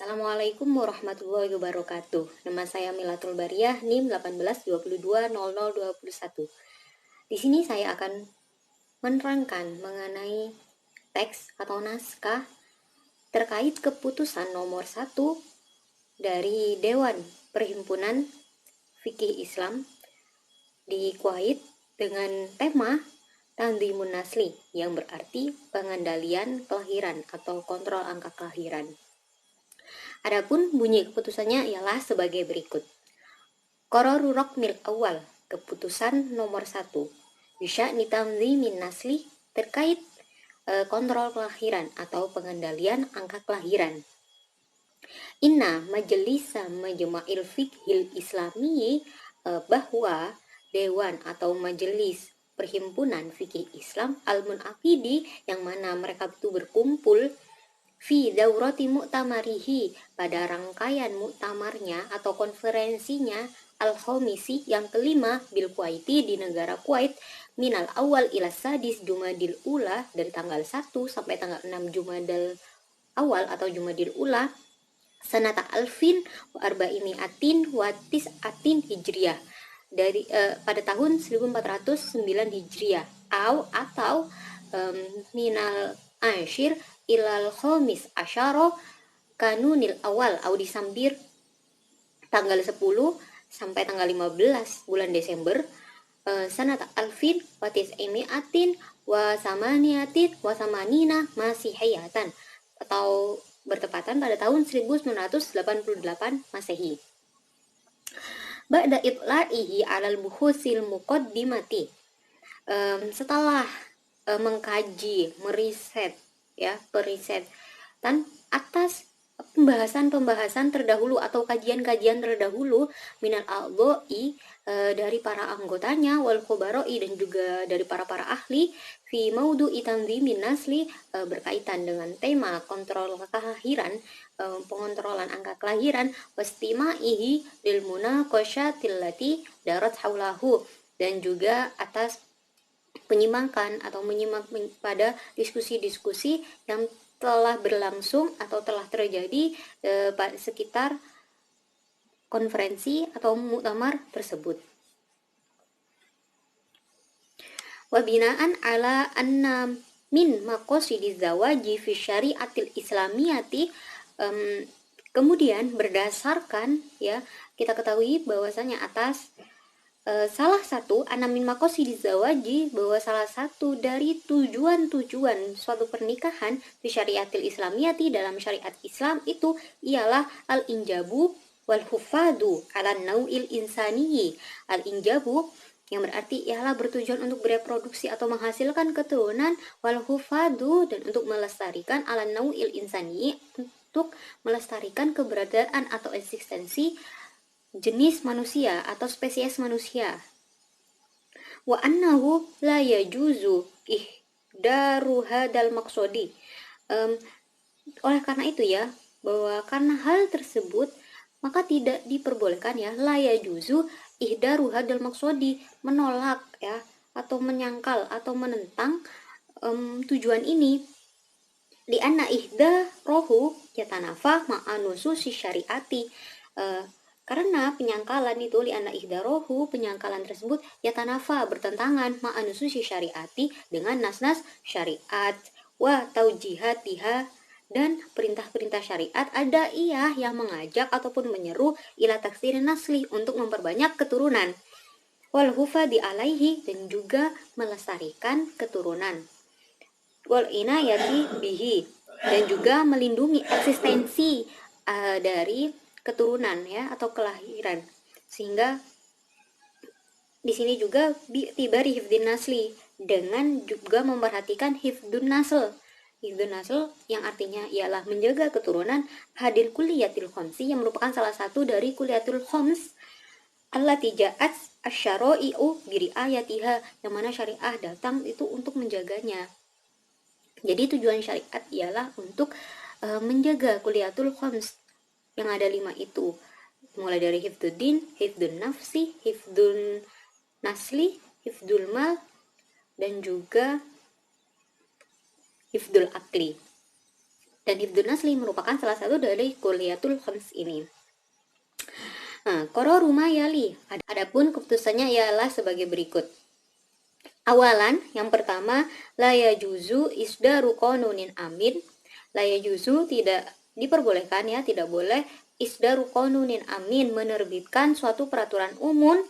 Assalamualaikum warahmatullahi wabarakatuh. Nama saya Milatul Bariah, NIM 18220021. Di sini saya akan menerangkan mengenai teks atau naskah terkait keputusan nomor 1 dari Dewan Perhimpunan Fikih Islam di Kuwait dengan tema Tanzimun Nasli, yang berarti pengendalian kelahiran atau kontrol angka kelahiran. Adapun bunyi keputusannya ialah sebagai berikut. Qararu Raqmil Awal, keputusan nomor 1. Bisya'ni tanzimin nasli, terkait kontrol kelahiran atau pengendalian angka kelahiran. Inna Majelisa Majma'il Fiqhil Islami, bahwa Dewan atau Majelis Perhimpunan Fikih Islam Al-Munaqidi, yang mana mereka itu berkumpul fi daurati mu'tamarihi, pada rangkaian muktamarnya atau konferensinya al-khomisi, yang kelima, bil Kuwaiti, di negara Kuwait, minal awal ila sadis Jumadil Ula, dari tanggal 1 sampai tanggal 6 Jumadil awal atau Jumadil Ula, sanata alfin wa arba'imiatin wa tis'atin hijriyah, dari pada tahun 1409 hijriyah, atau minal ashir ilal khomis asyaro kanunil awal, au disambir tanggal 10 sampai tanggal 15 bulan Desember, sanata alfin wa tis'imiatin wa samaniatin wa samanina masihiyatan, atau bertepatan pada tahun 1988 Masehi. Ba'da itla'ihi alal buhusil muqaddimati, setelah mengkaji, meriset perisetan atas pembahasan terdahulu atau kajian-kajian terdahulu, minal a'dha'i, dari para anggotanya, wal khobaroi, dan juga dari para ahli, fi maudu'i tanzimin nasli, berkaitan dengan tema kontrol kelahiran, pengontrolan angka kelahiran, wastima'ihi lil munaqasyatil lati darat haulahu, dan juga atas menyimak pada diskusi-diskusi yang telah berlangsung atau telah terjadi sekitar konferensi atau muktamar tersebut. Wa binaan ala anna min maqasidiz zawaji fi syariatil islamiyati, kemudian berdasarkan, kita ketahui bahwasanya atas salah satu anamin maqasidiz zawaji, bahwa salah satu dari tujuan-tujuan suatu pernikahan di syariatil islamiyati, dalam syariat Islam itu ialah al-injabu wal hufadu ala nau'il insaniyi. Al-injabu, yang berarti ialah bertujuan untuk bereproduksi atau menghasilkan keturunan, wal hufadu, dan untuk melestarikan ala nau'il insaniyi, untuk melestarikan keberadaan atau eksistensi jenis manusia atau spesies manusia. Wa annahu la yajuzu ihdaru hadal maqsodi, oleh karena itu bahwa karena hal tersebut maka tidak diperbolehkan la yajuzu ihdaru hadal maqsodi, menolak atau menyangkal atau menentang tujuan ini. Li anna ihda rohu yatanafa ma'anusu si syariati, karena penyangkalan itu, li'anna ihdarohu, penyangkalan tersebut, yatanafa, bertentangan, ma'anususi syariati, dengan nas-nas syariat, wa taujihatiha, dan perintah-perintah syariat, ada yang mengajak ataupun menyeru ila taksirin nasli, untuk memperbanyak keturunan, wal hufadi alaihi, dan juga melestarikan keturunan, wal inayati bihi, dan juga melindungi eksistensi dari keturunan atau kelahiran. Sehingga di sini juga tibari hifdun nasli, dengan juga memperhatikan hifdun nasl. Hifdun nasl yang artinya ialah menjaga keturunan, hadir kuliyatil khomsi, yang merupakan salah satu dari kuliyatul khoms, allati ja'at asyara'i'u biri'ayatiha, yang mana syariah datang itu untuk menjaganya. Jadi tujuan syariat ialah untuk menjaga kuliyatul khoms, yang ada 5 itu, mulai dari hifduddin, hifdun nafsi, hifdun nasli, hifdul mal, dan juga hifdul akli. Dan hifdzun nasli merupakan salah satu dari kuliatul khams ini. Nah, qararu ma yali. Adapun keputusannya ialah sebagai berikut. Awalan, yang pertama, la yajuzu isdaru qanunin amin. La yajuzu, tidak diperbolehkan ya, tidak boleh isdaru qanunin amin, menerbitkan suatu peraturan umum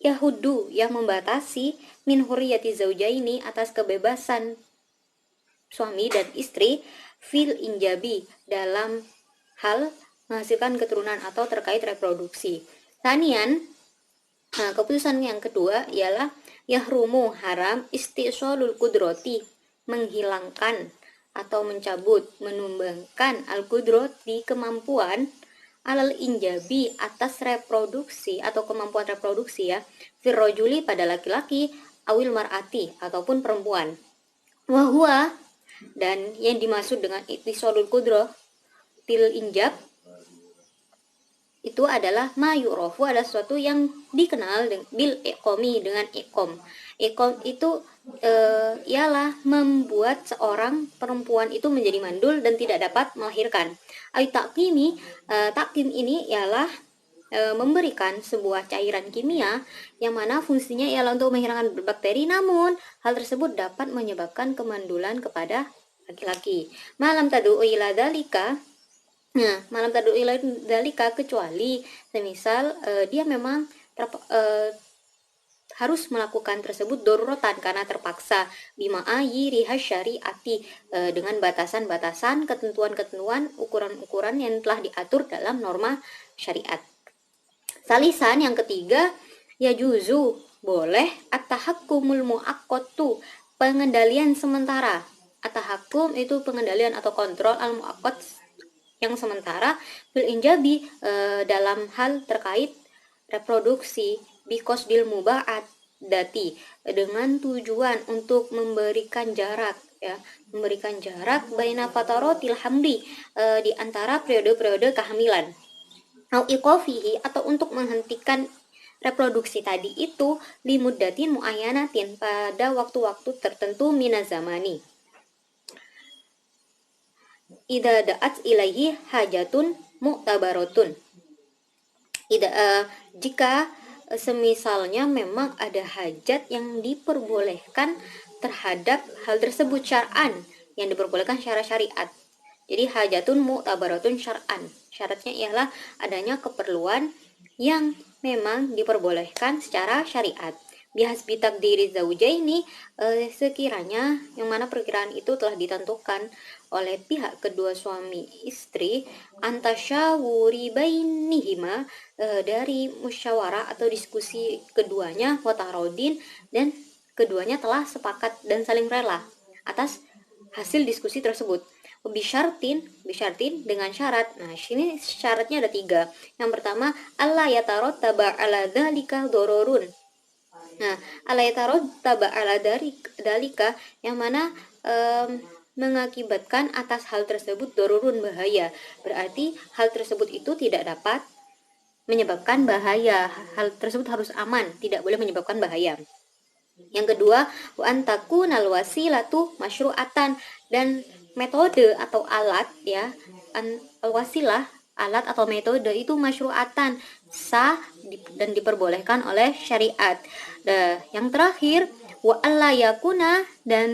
yahudu yang membatasi min hurriyati zaujaini, atas kebebasan suami dan istri fil injabi, dalam hal menghasilkan keturunan atau terkait reproduksi. Tanian, keputusan yang kedua ialah yahrumu, haram istisolul kudroti, menghilangkan atau mencabut, menumbangkan al-kudroti, kemampuan, alal injabi, atas reproduksi atau kemampuan reproduksi ya, firrojuli, pada laki-laki, awil mar'ati, ataupun perempuan. Wahua, dan yang dimaksud dengan istisolul kudroh til injab itu adalah mayurofu, adalah sesuatu yang dikenal bil ekomi, dengan ekom. Ekom itu ialah membuat seorang perempuan itu menjadi mandul dan tidak dapat melahirkan. Ay takkimi, takkim ini ialah memberikan sebuah cairan kimia yang mana fungsinya ialah untuk menghilangkan bakteri, namun hal tersebut dapat menyebabkan kemandulan kepada laki-laki. Malam tadu ila dalika. Nah, malam tadu ila dalika, kecuali semisal dia memang harus melakukan tersebut dororotan, karena terpaksa, bima ayiri syariati, dengan batasan-batasan, ketentuan-ketentuan, ukuran-ukuran yang telah diatur dalam norma syariat. Salisan, yang ketiga, ya juzu, boleh at-tahakkumul muaqqatu, pengendalian sementara. At-tahakkum itu pengendalian atau kontrol, al-muaqqat yang sementara, bil injabi, dalam hal terkait reproduksi, biqasdil muba'at dati, dengan tujuan untuk memberikan jarak ya, memberikan jarak baina fatarotil hamli, di antara periode-periode kehamilan, au iqafihi, atau untuk menghentikan reproduksi tadi itu, limuddatin muayyanatin, pada waktu-waktu tertentu, minazamani, idza da'at ilaihi hajatun mu'tabaratun. Jika semisalnya memang ada hajat yang diperbolehkan terhadap hal tersebut syar'an, yang diperbolehkan secara syariat. Jadi hajatun mu'tabaratun syar'an, syaratnya ialah adanya keperluan yang memang diperbolehkan secara syariat. Bihasbi takdiri zaujaini, sekiranya yang mana perkiraan itu telah ditentukan oleh pihak kedua suami istri, antasyawuri bainihima, dari musyawarah atau diskusi keduanya, watarodin, dan keduanya telah sepakat dan saling rela atas hasil diskusi tersebut. Bisyartin dengan syarat. Nah, sini syaratnya ada 3. Yang pertama, alla yatarottaba ala dzalika dororun. Nah, alla yatarottaba ala dzalika, yang mana mengakibatkan atas hal tersebut dororun, bahaya. Berarti hal tersebut itu tidak dapat menyebabkan bahaya. Hal tersebut harus aman, tidak boleh menyebabkan bahaya. Yang kedua, wa antakunal wasilatu masyru'atan, dan metode atau alat ya, wasilah, alat atau metode itu masyru'atan, sah dan diperbolehkan oleh syariat. Yang terakhir, wa alla yakuna, dan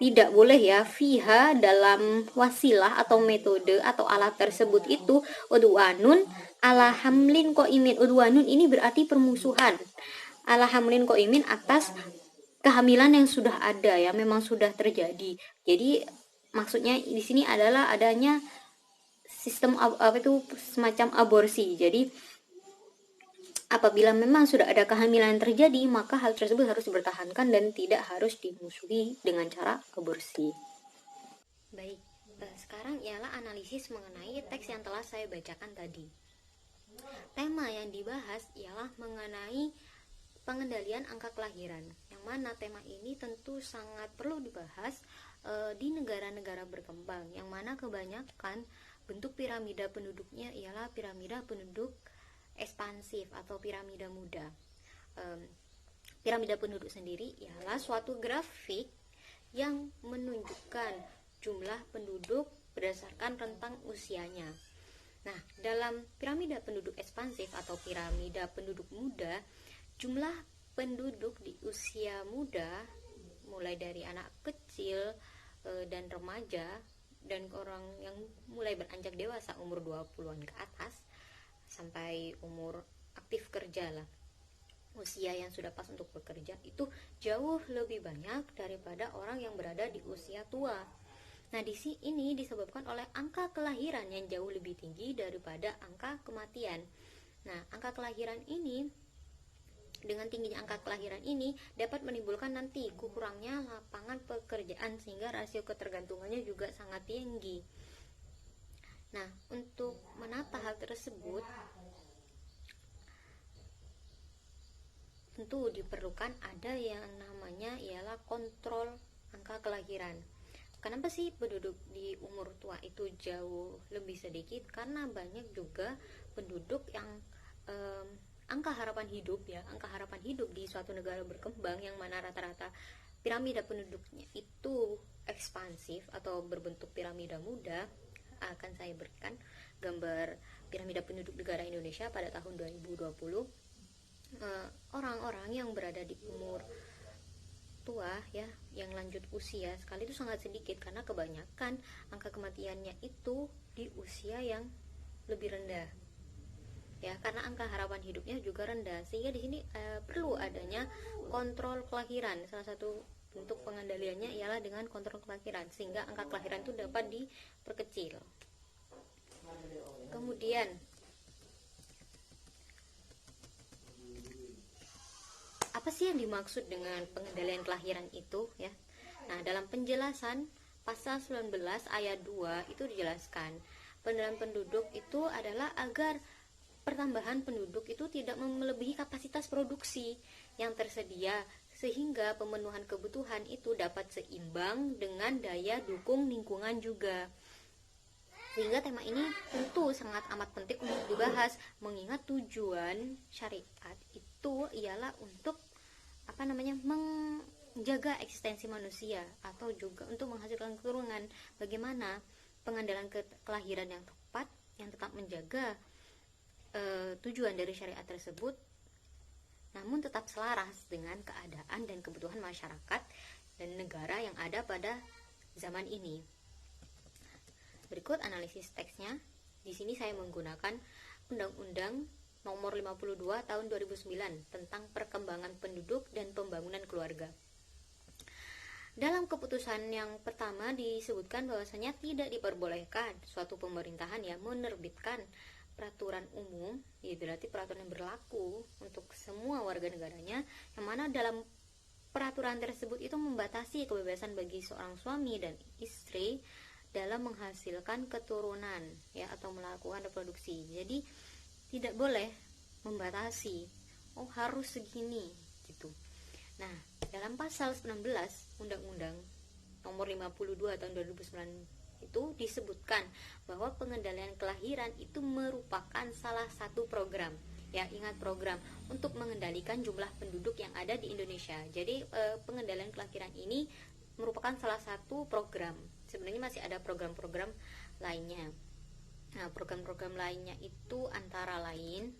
tidak boleh ya, fiha, dalam wasilah atau metode atau alat tersebut itu, udwanun ala hamlin qaimin. Udwanun ini berarti permusuhan, ala hamlin qaimin, atas kehamilan yang sudah ada ya, memang sudah terjadi. Jadi maksudnya di sini adalah adanya sistem apa itu, semacam aborsi. Jadi apabila memang sudah ada kehamilan yang terjadi, maka hal tersebut harus dipertahankan dan tidak harus dimusuhi dengan cara aborsi. Baik, sekarang ialah analisis mengenai teks yang telah saya bacakan tadi. Tema yang dibahas ialah mengenai pengendalian angka kelahiran, yang mana tema ini tentu sangat perlu dibahas di negara-negara berkembang, yang mana kebanyakan bentuk piramida penduduknya ialah piramida penduduk ekspansif atau piramida muda. Piramida penduduk sendiri ialah suatu grafik yang menunjukkan jumlah penduduk berdasarkan rentang usianya. Nah, dalam piramida penduduk ekspansif atau piramida penduduk muda, jumlah penduduk di usia muda mulai dari anak kecil dan remaja dan orang yang mulai beranjak dewasa umur 20-an ke atas sampai umur aktif kerja lah, usia yang sudah pas untuk bekerja, itu jauh lebih banyak daripada orang yang berada di usia tua. Nah, di sini disebabkan oleh angka kelahiran yang jauh lebih tinggi daripada angka kematian. Nah, angka kelahiran ini, dengan tingginya angka kelahiran ini dapat menimbulkan nanti kurangnya lapangan pekerjaan sehingga rasio ketergantungannya juga sangat tinggi. Nah, untuk menata hal tersebut tentu diperlukan ada yang namanya ialah kontrol angka kelahiran. Kenapa sih penduduk di umur tua itu jauh lebih sedikit? Karena banyak juga penduduk yang angka harapan hidup di suatu negara berkembang yang mana rata-rata piramida penduduknya itu ekspansif atau berbentuk piramida muda. Akan saya berikan gambar piramida penduduk negara Indonesia pada tahun 2020. Orang-orang yang berada di umur tua ya, yang lanjut usia sekali itu sangat sedikit karena kebanyakan angka kematiannya itu di usia yang lebih rendah ya, karena angka harapan hidupnya juga rendah, sehingga di sini perlu adanya kontrol kelahiran. Salah satu bentuk pengendaliannya ialah dengan kontrol kelahiran sehingga angka kelahiran itu dapat diperkecil. Kemudian apa sih yang dimaksud dengan pengendalian kelahiran itu ya? Nah, dalam penjelasan pasal 19 ayat 2 itu dijelaskan, pengendalian penduduk itu adalah agar pertambahan penduduk itu tidak melebihi kapasitas produksi yang tersedia sehingga pemenuhan kebutuhan itu dapat seimbang dengan daya dukung lingkungan juga. Sehingga tema ini tentu sangat amat penting untuk dibahas, mengingat tujuan syariat itu ialah untuk menjaga eksistensi manusia atau juga untuk menghasilkan keturunan. Bagaimana pengandalan kelahiran yang tepat yang tetap menjaga tujuan dari syariat tersebut, namun tetap selaras dengan keadaan dan kebutuhan masyarakat dan negara yang ada pada zaman ini. Berikut analisis teksnya. Di sini saya menggunakan Undang-Undang Nomor 52 Tahun 2009 tentang perkembangan penduduk dan pembangunan keluarga. Dalam keputusan yang pertama disebutkan bahwasanya tidak diperbolehkan suatu pemerintahan yang menerbitkan peraturan umum, ya berarti peraturan yang berlaku untuk semua warga negaranya, yang mana dalam peraturan tersebut itu membatasi kebebasan bagi seorang suami dan istri dalam menghasilkan keturunan ya atau melakukan reproduksi. Jadi tidak boleh membatasi harus segini gitu. Nah, dalam pasal 19 Undang-Undang Nomor 52 Tahun 2009 itu disebutkan bahwa pengendalian kelahiran itu merupakan salah satu program. Ya, ingat, program untuk mengendalikan jumlah penduduk yang ada di Indonesia. Jadi pengendalian kelahiran ini merupakan salah satu program. Sebenarnya masih ada program-program lainnya. Nah, program-program lainnya itu antara lain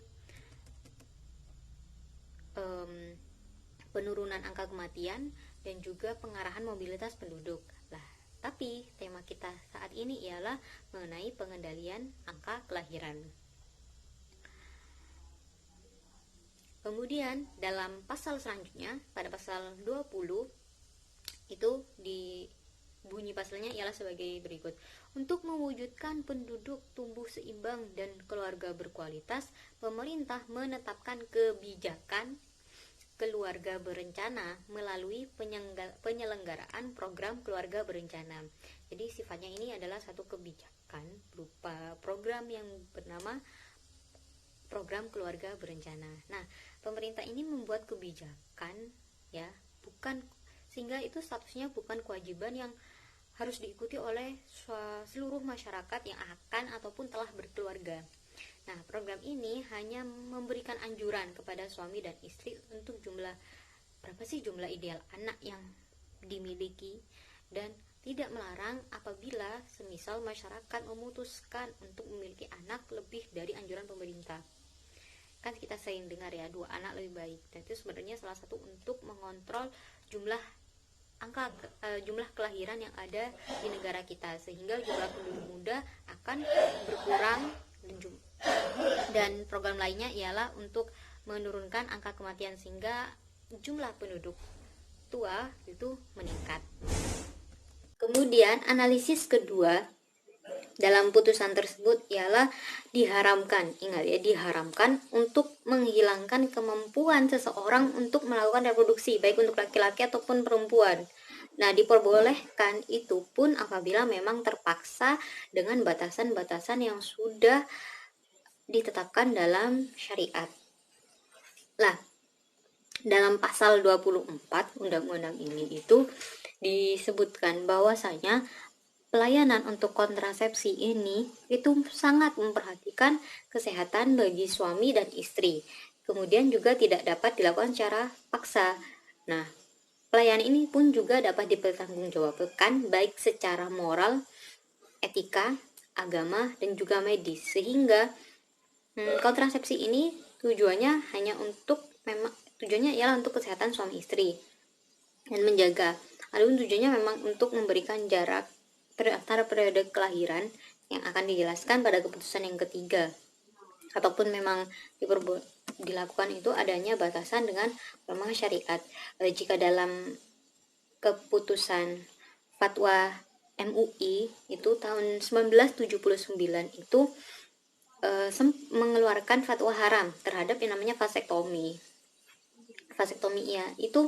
penurunan angka kematian dan juga pengarahan mobilitas penduduk. Lah, tapi tema kita saat ini ialah mengenai pengendalian angka kelahiran. Kemudian dalam pasal selanjutnya, pada pasal 20 itu di bunyi pasalnya ialah sebagai berikut. Untuk mewujudkan penduduk tumbuh seimbang dan keluarga berkualitas, pemerintah menetapkan kebijakan keluarga berencana melalui penyelenggaraan program keluarga berencana. Jadi sifatnya ini adalah satu kebijakan berupa program yang bernama program keluarga berencana. Nah, pemerintah ini membuat kebijakan ya, sehingga itu statusnya bukan kewajiban yang harus diikuti oleh seluruh masyarakat yang akan ataupun telah berkeluarga. Nah, program ini hanya memberikan anjuran kepada suami dan istri untuk berapa sih jumlah ideal anak yang dimiliki, dan tidak melarang apabila semisal masyarakat memutuskan untuk memiliki anak lebih dari anjuran pemerintah. Kan kita sering dengar ya, 2 anak lebih baik, dan itu sebenarnya salah satu untuk mengontrol jumlah jumlah kelahiran yang ada di negara kita, sehingga jumlah penduduk muda akan berkurang, dan program lainnya ialah untuk menurunkan angka kematian sehingga jumlah penduduk tua itu meningkat. Kemudian analisis kedua dalam putusan tersebut ialah diharamkan, ingat ya, diharamkan untuk menghilangkan kemampuan seseorang untuk melakukan reproduksi, baik untuk laki-laki ataupun perempuan. Nah, diperbolehkan itu pun apabila memang terpaksa dengan batasan-batasan yang sudah ditetapkan dalam syariat. Lah, dalam pasal 24 undang-undang ini itu disebutkan bahwasanya pelayanan untuk kontrasepsi ini itu sangat memperhatikan kesehatan bagi suami dan istri. Kemudian juga tidak dapat dilakukan secara paksa. Nah, pelayanan ini pun juga dapat dipertanggungjawabkan baik secara moral, etika, agama, dan juga medis. Sehingga kontrasepsi ini tujuannya ialah untuk kesehatan suami istri dan menjaga. Adapun tujuannya memang untuk memberikan jarak antara periode kelahiran yang akan dijelaskan pada keputusan yang ketiga, ataupun memang dilakukan itu adanya batasan dengan norma syariat. Jika dalam keputusan fatwa MUI itu tahun 1979 itu mengeluarkan fatwa haram terhadap yang namanya vasektomi ya, itu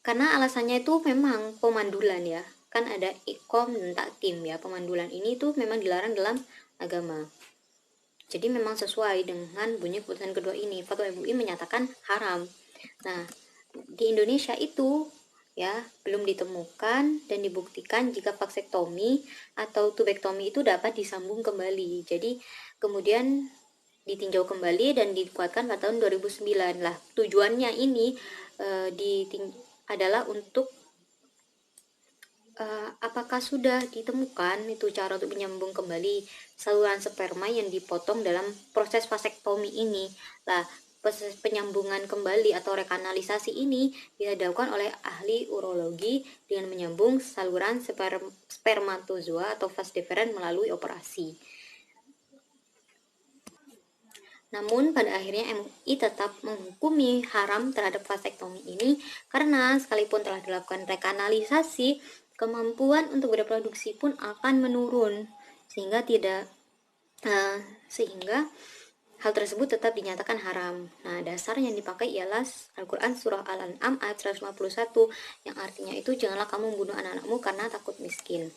karena alasannya itu memang pemandulan ya, kan ada ikom dan takkim ya. Pemandulan ini tuh memang dilarang dalam agama. Jadi memang sesuai dengan bunyi keputusan kedua ini, fatwa MUI menyatakan haram. Nah, di Indonesia itu ya belum ditemukan dan dibuktikan jika vasektomi atau tubektomi itu dapat disambung kembali. Jadi kemudian ditinjau kembali dan dikuatkan pada tahun 2009. Lah, tujuannya ini adalah untuk apakah sudah ditemukan itu cara untuk menyambung kembali saluran sperma yang dipotong dalam proses vasektomi ini. Lah, proses penyambungan kembali atau rekanalisasi ini bisa dilakukan oleh ahli urologi dengan menyambung saluran spermatozoa atau vas deferens melalui operasi. Namun pada akhirnya MUI tetap menghukumi haram terhadap vasektomi ini karena sekalipun telah dilakukan rekanalisasi, kemampuan untuk bereproduksi pun akan menurun sehingga hal tersebut tetap dinyatakan haram. Nah, dasar yang dipakai ialah Al-Quran surah Al-An'am ayat 151 yang artinya itu janganlah kamu membunuh anak-anakmu karena takut miskin.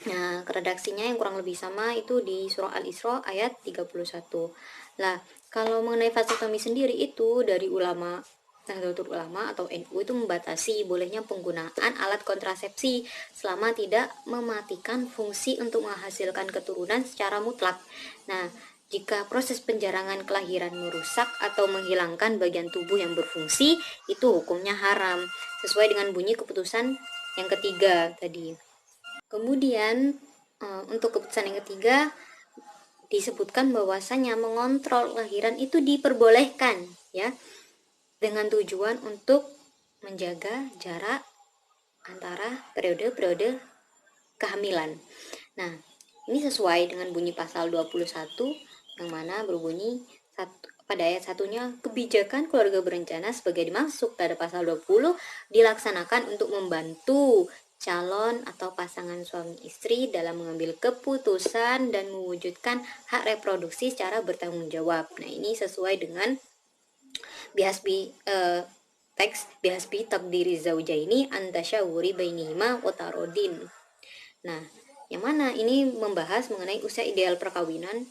Nah, redaksinya yang kurang lebih sama itu di surah Al-Isra ayat 31. Lah, kalau mengenai vasektomi sendiri itu dari ulama Nahdlatul Ulama atau NU itu membatasi bolehnya penggunaan alat kontrasepsi selama tidak mematikan fungsi untuk menghasilkan keturunan secara mutlak. Nah, jika proses penjarangan kelahiran merusak atau menghilangkan bagian tubuh yang berfungsi, itu hukumnya haram sesuai dengan bunyi keputusan yang ketiga tadi. Kemudian untuk keputusan yang ketiga disebutkan bahwasanya mengontrol kelahiran itu diperbolehkan ya, dengan tujuan untuk menjaga jarak antara periode-periode kehamilan. Nah, ini sesuai dengan bunyi pasal 21 yang mana berbunyi pada ayat satunya, kebijakan keluarga berencana sebagai dimaksud pada pasal 20 dilaksanakan untuk membantu calon atau pasangan suami istri dalam mengambil keputusan dan mewujudkan hak reproduksi secara bertanggung jawab. Nah, ini sesuai dengan teks bihasbi takdiri zaujaini antasyawuri bainihima watarodin. Nah, yang mana ini membahas mengenai usia ideal perkawinan,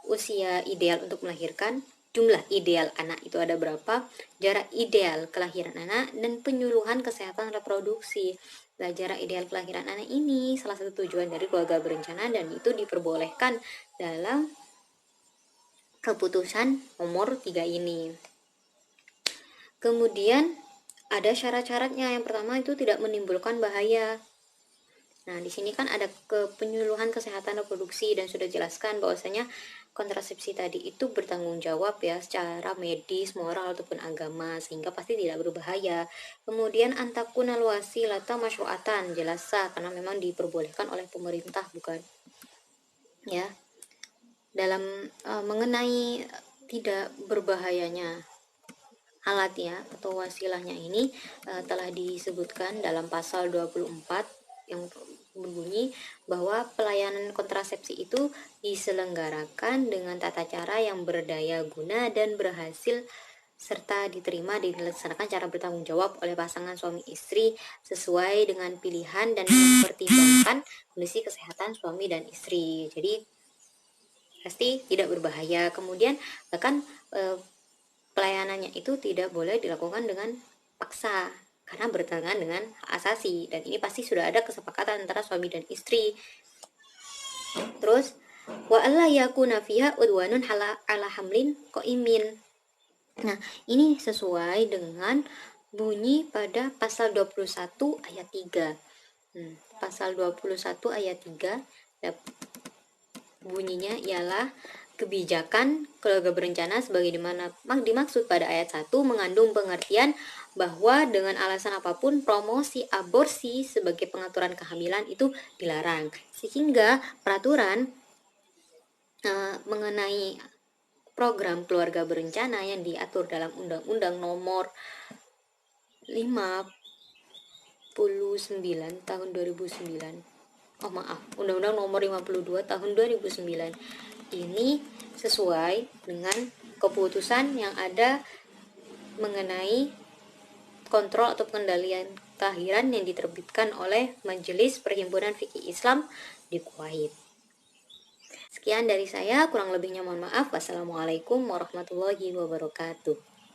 usia ideal untuk melahirkan, jumlah ideal anak itu ada berapa, jarak ideal kelahiran anak, dan penyuluhan kesehatan reproduksi. Nah, jarak ideal kelahiran anak ini salah satu tujuan dari keluarga berencana dan itu diperbolehkan dalam keputusan nomor 3 ini. Kemudian ada syarat-syaratnya. Yang pertama itu tidak menimbulkan bahaya. Nah, di sini kan ada penyuluhan kesehatan reproduksi dan sudah jelaskan bahwasanya kontrasepsi tadi itu bertanggung jawab ya secara medis, moral ataupun agama sehingga pasti tidak berbahaya. Kemudian antakuna wasilata masyru'atan, jelas sah karena memang diperbolehkan oleh pemerintah bukan ya. Dalam mengenai tidak berbahayanya alatnya atau wasilahnya ini telah disebutkan dalam pasal 24 yang berbunyi bahwa pelayanan kontrasepsi itu diselenggarakan dengan tata cara yang berdaya guna dan berhasil serta diterima dan dilaksanakan cara bertanggung jawab oleh pasangan suami istri sesuai dengan pilihan dan mempertimbangkan kondisi kesehatan suami dan istri. Jadi pasti tidak berbahaya. Kemudian bahkan pelayanannya itu tidak boleh dilakukan dengan paksa karena bertentangan dengan hak asasi, dan ini pasti sudah ada kesepakatan antara suami dan istri. Terus wa alla yakuna fiha udwanun ala hamlin qaimin. Nah, ini sesuai dengan bunyi pada pasal 21 ayat 3. Pasal 21 ayat 3 bunyinya ialah kebijakan keluarga berencana sebagaimana dimaksud pada ayat 1 mengandung pengertian bahwa dengan alasan apapun promosi aborsi sebagai pengaturan kehamilan itu dilarang. Sehingga peraturan mengenai program keluarga berencana yang diatur dalam Undang-Undang Nomor 59 tahun 2009. Undang-Undang Nomor 52 tahun 2009 ini sesuai dengan keputusan yang ada mengenai kontrol atau pengendalian kelahiran yang diterbitkan oleh Majelis Perhimpunan Fikih Islam di Kuwait. Sekian dari saya, kurang lebihnya mohon maaf. Wassalamualaikum warahmatullahi wabarakatuh.